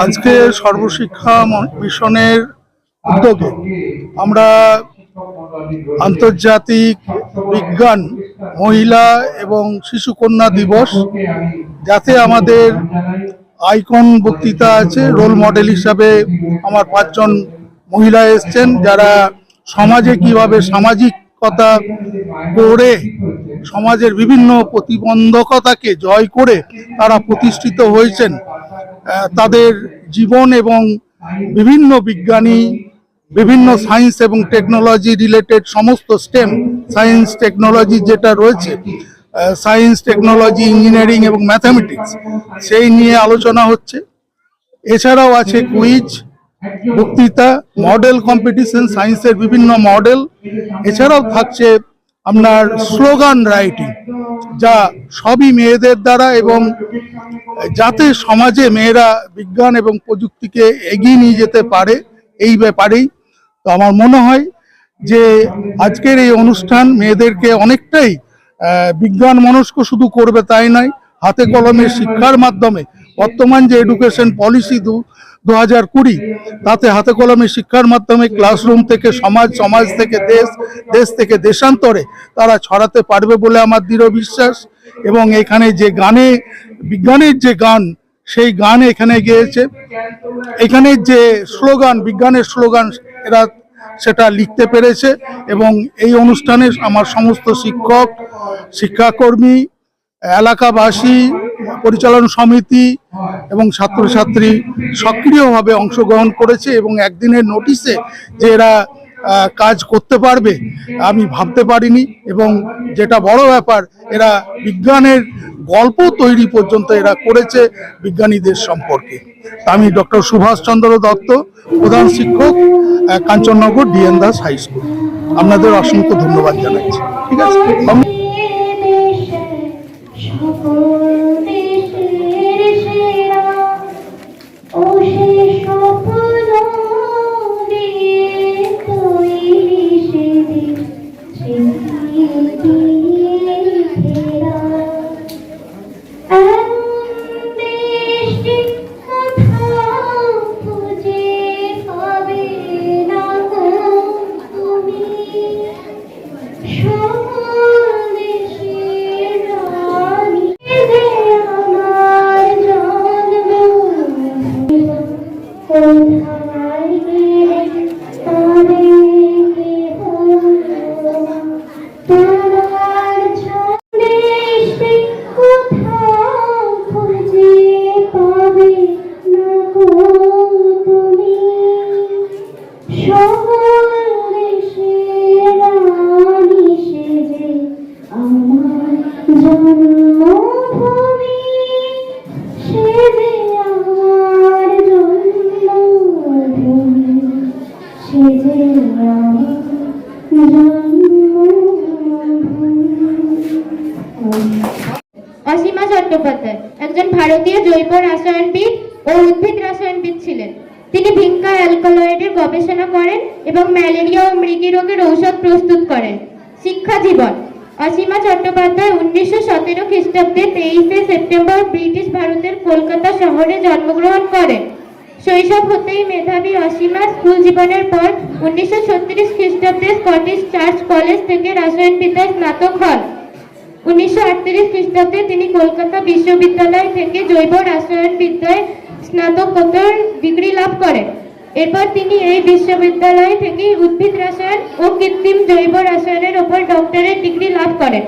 আজকে সর্বশিক্ষা মিশনের উদ্যোগে আমরা আন্তর্জাতিক বিজ্ঞান মহিলা এবং শিশু কন্যা দিবস, যাতে আমাদের আইকন বক্তৃতা আছে, রোল মডেল হিসাবে আমার 5 জন মহিলা এসছেন, যারা সমাজে কিভাবে সামাজিকতা করে সমাজের বিভিন্ন প্রতিবন্ধকতাকে জয় করে তারা প্রতিষ্ঠিত হয়েছেন। তাদের জীবন এবং বিভিন্ন বিজ্ঞানী, বিভিন্ন সায়েন্স এবং টেকনোলজি রিলেটেড সমস্ত স্টেম সায়েন্স টেকনোলজি যেটা রয়েছে, সায়েন্স টেকনোলজি ইঞ্জিনিয়ারিং এবং ম্যাথামেটিক্স, সেই নিয়ে আলোচনা হচ্ছে। এছাড়াও আছে কুইজ, বক্তৃতা, মডেল কম্পিটিশন, সায়েন্সের বিভিন্ন মডেল। এছাড়াও থাকছে আপনার স্লোগান রাইটিং, যা সবই মেয়েদের দ্বারা, এবং যাতে সমাজে মেয়েরা বিজ্ঞান এবং প্রযুক্তিকে এগিয়ে নিয়ে যেতে পারে, এই ব্যাপারেই। তো আমার মনে হয় যে আজকের এই অনুষ্ঠান মেয়েদেরকে অনেকটাই বিজ্ঞান মনস্ক শুধু করবে তাই নয়, হাতে কলমে শিক্ষার মাধ্যমে বর্তমান যে এডুকেশন পলিসি 2020, তাতে হাতে কলমে শিক্ষার মাধ্যমে ক্লাসরুম থেকে সমাজ, সমাজ থেকে দেশ, দেশ থেকে দেশান্তরে তারা ছড়াতে পারবে বলে আমার দৃঢ় বিশ্বাস। এবং এখানে যে গানে, বিজ্ঞানের যে গান, সেই গান এখানে গেয়েছে, এখানে যে স্লোগান, বিজ্ঞানের স্লোগান, এরা সেটা লিখতে পেরেছে। এবং এই অনুষ্ঠানে আমার সমস্ত শিক্ষক, শিক্ষাকর্মী, এলাকাবাসী, পরিচালন সমিতি এবং ছাত্রছাত্রী সক্রিয়ভাবে অংশগ্রহণ করেছে। এবং একদিনের নোটিশে যে এরা কাজ করতে পারবে আমি ভাবতে পারিনি। এবং যেটা বড় ব্যাপার, এরা বিজ্ঞানের গল্প তৈরি পর্যন্ত এরা করেছে বিজ্ঞানীদের সম্পর্কে। আমি ডক্টর সুভাষচন্দ্র দত্ত, প্রধান শিক্ষক, Kanchannagar DN Das high school. আপনাদের অসংখ্য ধন্যবাদ জানাচ্ছি। ঠিক আছে। অসীমা চট্টোপাধ্যায় একজন ভারতীয় জৈব রসায়নবিদ ও উদ্ভিদ রসায়নবিদ ছিলেন। তিনি ভিঙ্কা অ্যালকালয়েডের গবেষণা করেন এবং ম্যালেরিয়া ও মৃগী রোগের ঔষধ প্রস্তুত করেন। শিক্ষা জীবন: অসীমা চট্টোপাধ্যায় 1917 খ্রিস্টাব্দে 23 সেপ্টেম্বর ব্রিটিশ ভারতের কলকাতা শহরে জন্মগ্রহণ করেন। শৈশব হতেই মেধাবী অসীমা স্কুল জীবনের পর 1936 খ্রিস্টাব্দে স্কটিশ চার্চ কলেজ থেকে রসায়নবিদ্যায় স্নাতক হন। 1938 খ্রিস্টাব্দে তিনি কলকাতা বিশ্ববিদ্যালয় থেকে জৈব রসায়নবিদ্যায় স্নাতকোত্তর ডিগ্রি লাভ করেন। এরপর তিনি এই বিশ্ববিদ্যালয় থেকে উদ্ভিদ রসায়ন ও কৃত্রিম জৈব রসায়নের উপর ডক্টরেট ডিগ্রি লাভ করেন।